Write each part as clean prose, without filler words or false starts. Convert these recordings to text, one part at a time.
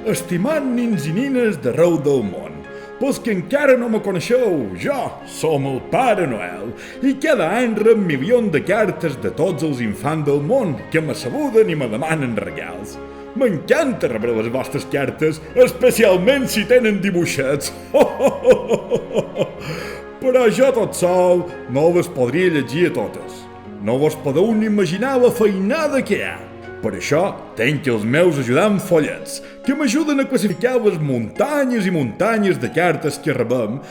Estimant nins i nines d'arreu del món, pels que encara no me coneixeu, jo som el Pare Noel i cada any rep milions de cartes de tots els infants del món que me saluden i me demanen regals. M'encanta rebre les vostres cartes, especialment si tenen dibuixets. Però jo tot sol no les podria llegir a totes. No vos podeu ni imaginar la feinada que hi ha. Per això tenc els meus ajudants follets, que m'ajuden a classificar les muntanyes i muntanyes de cartes que rebem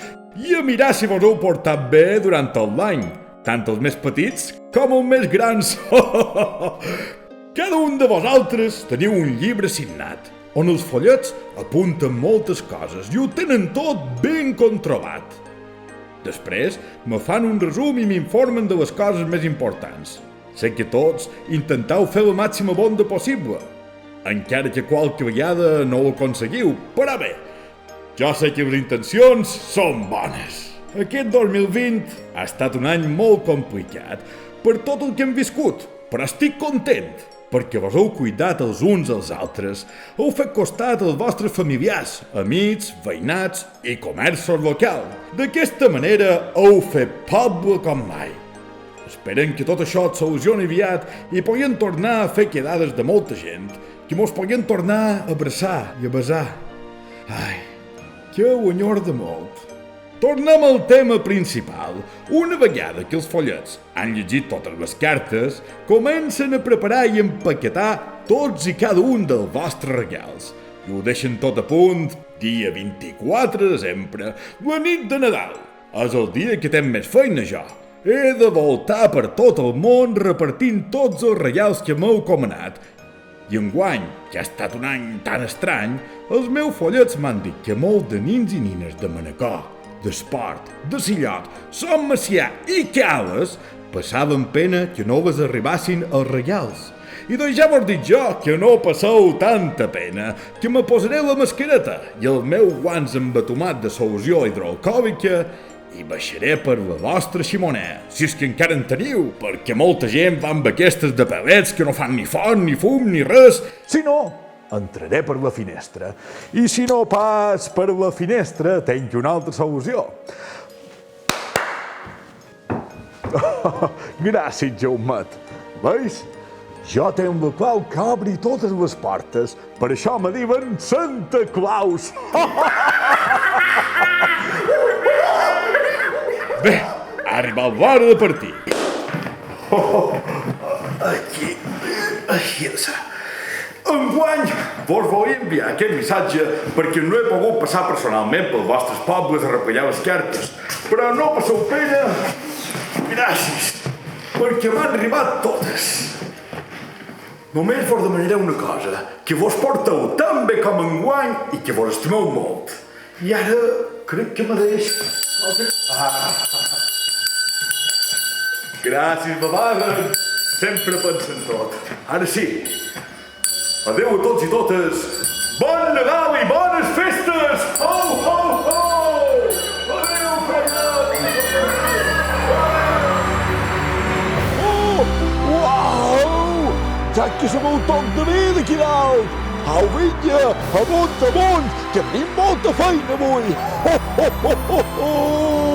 i a mirar si vos heu portat bé durant tot l'any, tant els més petits com els més grans. Cada un de vosaltres teniu un llibre signat, on els follets apunten moltes coses i ho tenen tot ben controlat. Després me fan un resum i m'informen de les coses més importants. Sé que tots intenteu fer la màxima bonda possible, encara que qualque vegada no ho aconseguiu, però bé, jo sé que les intencions són bones. Aquest 2020 ha estat un any molt complicat per tot el que hem viscut, però estic content, perquè vos heu cuidat els uns als altres, heu fet costat als vostres familiars, amics, veïnats i comerços locals. D'aquesta manera heu fet poble com mai. Esperem que tot això et solucioni aviat i puguem tornar a fer quedades de molta gent, que mos puguem tornar a abraçar i a besar. Ai, que ho enyorda molt. Tornem al tema principal. Una vegada que els follets han llegit totes les cartes, comencen a preparar i empaquetar tots i cada un dels vostres regals. I ho deixen tot a punt dia 24 de desembre, la nit de Nadal. És el dia que tinc més feina jo. He de voltar per tot el món repartint tots els regals que m'heu comanat. I enguany, que ha estat un any tan estrany, els meus follets m'han dit que molt de nins i nines de Manacor, d'Esport, de Sillot, Som Macià i Cales passaven pena que no vos arribassin els regals. I doncs ja vos dic jo que no passeu tanta pena, que me posaré la mascareta i els meus guants embatomat de solució hidroalcohòlica i baixaré per la vostra ximonea, si és que encara en teniu, perquè molta gent va amb aquestes de pellets que no fan ni font, ni fum, ni res. Si no, entraré per la finestra. I si no pas per la finestra, tenc una altra solució. Gràcies, Jaumet. Veus? Jo tenc la clau que obri totes les portes. Per això me diuen Santa Claus. Bé, ha arribat l'hora de partir. Aquí és. Enguany vos volia enviar aquest missatge perquè no he pogut passar personalment pels vostres pobles a recollir les cartes. Però no passeu pena. Gràcies, perquè m'han arribat totes. Només vos demanaré una cosa, que vos porteu tan bé com enguany i que vos estimeu molt. I ara crec que me deix... Gràcies, babada. Sempre pensen tot. Ara sí. Adéu a tots i totes. Bon Nadal i bones festes! Ho, ho, ho! Adéu, oh, uau! Ja que som el toc de vida aquí dalt! Au, vinga, amunt, amunt, que tenim molta feina avui! Ho, ho, ho, ho, ho!